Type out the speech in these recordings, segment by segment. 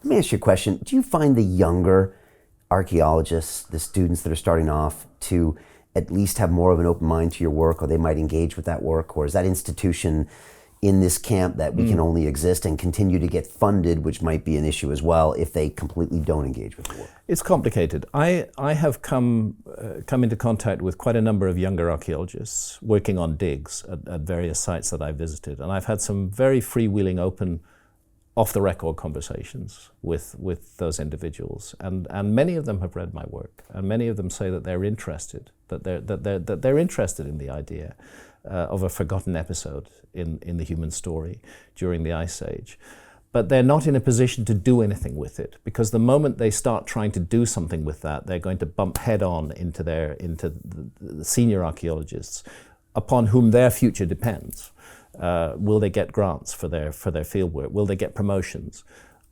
Let me ask you a question. Do you find the younger archaeologists, the students that are starting off, to at least have more of an open mind to your work, or they might engage with that work? Or is that institution in this camp that we can only exist and continue to get funded, which might be an issue as well if they completely don't engage with the work? It's complicated. I have come into contact with quite a number of younger archaeologists working on digs at various sites that I visited, and I've had some very freewheeling, open, off-the-record conversations with those individuals, and many of them have read my work, and many of them say that they're interested, that they're interested in the idea of a forgotten episode in the human story during the Ice Age. But they're not in a position to do anything with it, because the moment they start trying to do something with that, they're going to bump head on into the senior archaeologists upon whom their future depends. Will they get grants for their field work? Will they get promotions?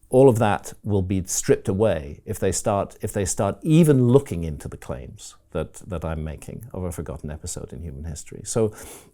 All of that will be stripped away if they start even looking into the claims that I'm making of a forgotten episode in human history. So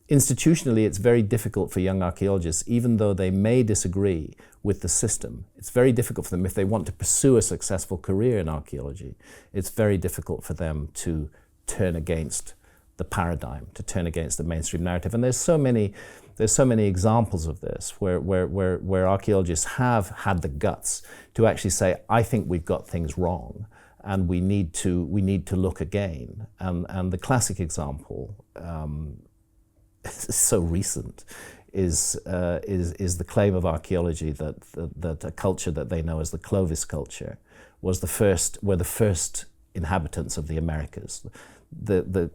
institutionally, it's very difficult for young archaeologists, even though they may disagree with the system. It's very difficult for them, if they want to pursue a successful career in archaeology, it's very difficult for them to turn against the paradigm, to turn against the mainstream narrative. And there's so many examples of this where archaeologists have had the guts to actually say, I think we've got things wrong and we need to look again. And the classic example, so recent, is the claim of archaeology that a culture that they know as the Clovis culture were the first inhabitants of the Americas. The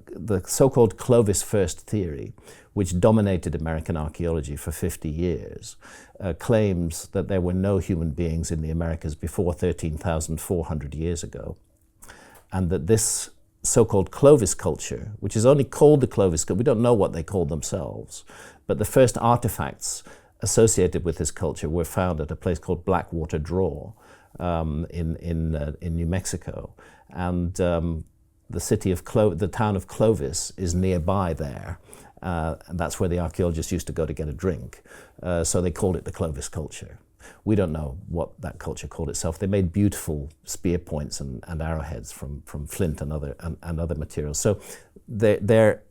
so-called Clovis first theory, which dominated American archaeology for 50 years, claims that there were no human beings in the Americas before 13,400 years ago, and that this so-called Clovis culture, which is only called the Clovis culture, we don't know what they called themselves, but the first artifacts associated with this culture were found at a place called Blackwater Draw in New Mexico, and the town of Clovis is nearby there, and that's where the archaeologists used to go to get a drink. So they called it the Clovis culture. We don't know what that culture called itself. They made beautiful spear points and arrowheads from flint and other materials. So the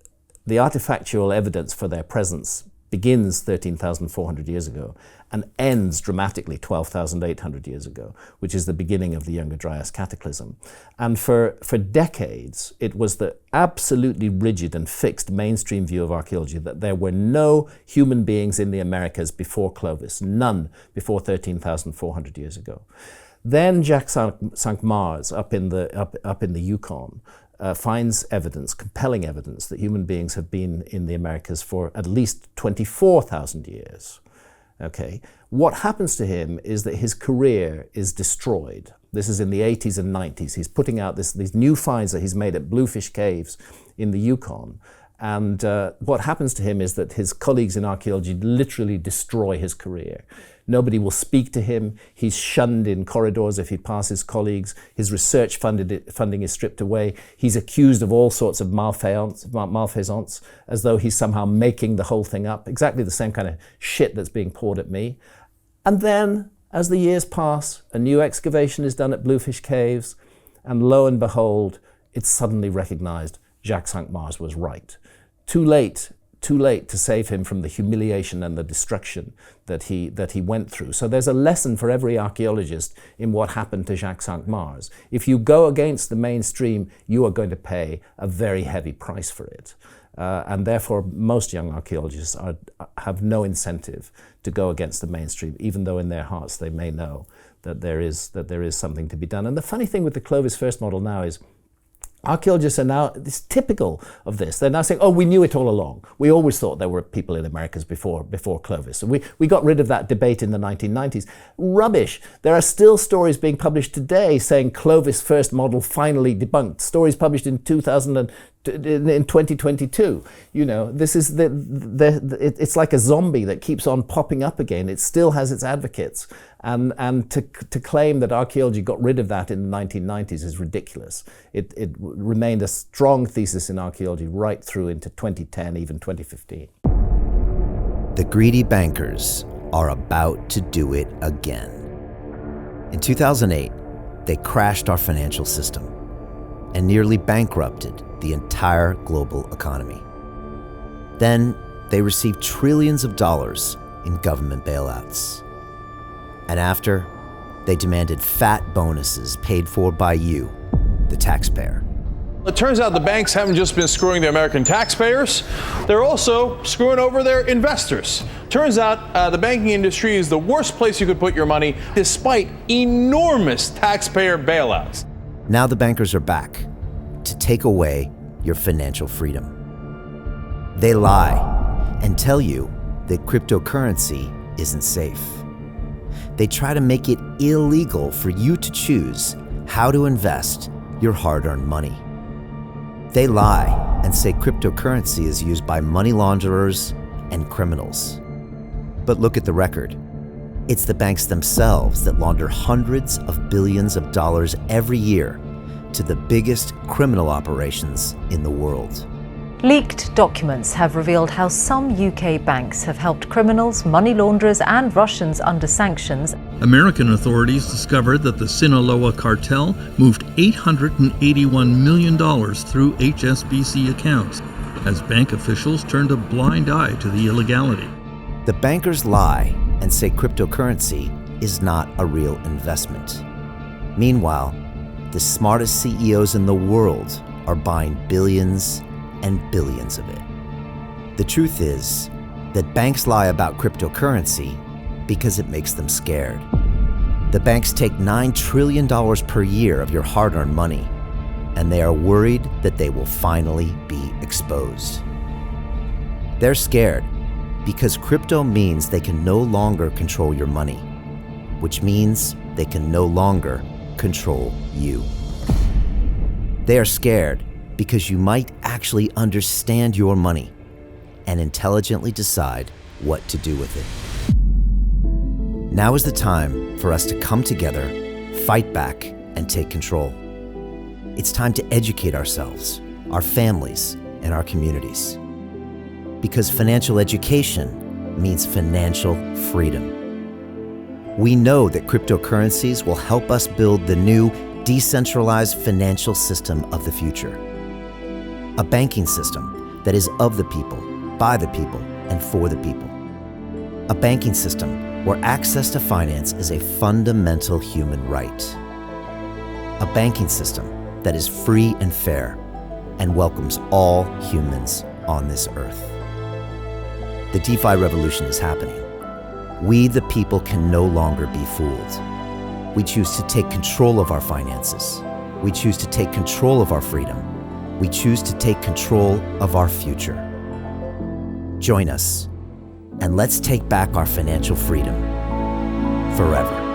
artifactual evidence for their presence begins 13,400 years ago and ends dramatically 12,800 years ago, which is the beginning of the Younger Dryas cataclysm. And for decades, it was the absolutely rigid and fixed mainstream view of archaeology that there were no human beings in the Americas before Clovis, none before 13,400 years ago. Then Jacques Cinq-Mars up in the Yukon finds evidence, compelling evidence, that human beings have been in the Americas for at least 24,000 years. Okay, what happens to him is that his career is destroyed. This is in the 80s and 90s. He's putting out these new finds that he's made at Bluefish Caves in the Yukon. And what happens to him is that his colleagues in archaeology literally destroy his career. Nobody will speak to him. He's shunned in corridors if he passes colleagues. His research funding is stripped away. He's accused of all sorts of malfeasance, as though he's somehow making the whole thing up. Exactly the same kind of shit that's being poured at me. And then, as the years pass, a new excavation is done at Bluefish Caves, and lo and behold, it's suddenly recognized Jacques Cinq-Mars was right. Too late to save him from the humiliation and the destruction that he went through. So there's a lesson for every archaeologist in what happened to Jacques Cinq-Mars. If you go against the mainstream, you are going to pay a very heavy price for it. And therefore, most young archaeologists have no incentive to go against the mainstream, even though in their hearts they may know that there is something to be done. And the funny thing with the Clovis first model now is, archaeologists are now, it's typical of this, they're now saying, oh, we knew it all along. We always thought there were people in Americas before Clovis. And we got rid of that debate in the 1990s. Rubbish. There are still stories being published today saying Clovis first model finally debunked. Stories published in 2022. You know, this is it's like a zombie that keeps on popping up again. It still has its advocates. And to claim that archaeology got rid of that in the 1990s is ridiculous. It remained a strong thesis in archaeology right through into 2010, even 2015. The greedy bankers are about to do it again. In 2008, they crashed our financial system and nearly bankrupted the entire global economy. Then they received trillions of dollars in government bailouts. And after, they demanded fat bonuses paid for by you, the taxpayer. It turns out the banks haven't just been screwing the American taxpayers, they're also screwing over their investors. Turns out the banking industry is the worst place you could put your money, despite enormous taxpayer bailouts. Now the bankers are back to take away your financial freedom. They lie and tell you that cryptocurrency isn't safe. They try to make it illegal for you to choose how to invest your hard-earned money. They lie and say cryptocurrency is used by money launderers and criminals. But look at the record. It's the banks themselves that launder hundreds of billions of dollars every year to the biggest criminal operations in the world. Leaked documents have revealed how some UK banks have helped criminals, money launderers and Russians under sanctions. American authorities discovered that the Sinaloa cartel moved $881 million through HSBC accounts as bank officials turned a blind eye to the illegality. The bankers lie and say cryptocurrency is not a real investment. Meanwhile, the smartest CEOs in the world are buying billions and billions of it. The truth is that banks lie about cryptocurrency because it makes them scared. The banks take $9 trillion per year of your hard-earned money, and they are worried that they will finally be exposed. They're scared because crypto means they can no longer control your money, which means they can no longer control you. They are scared because you might actually understand your money and intelligently decide what to do with it. Now is the time for us to come together, fight back, and take control. It's time to educate ourselves, our families, and our communities. Because financial education means financial freedom. We know that cryptocurrencies will help us build the new decentralized financial system of the future. A banking system that is of the people, by the people, and for the people. A banking system where access to finance is a fundamental human right. A banking system that is free and fair and welcomes all humans on this earth. The DeFi revolution is happening. We, the people, can no longer be fooled. We choose to take control of our finances. We choose to take control of our freedom. We choose to take control of our future. Join us, and let's take back our financial freedom forever.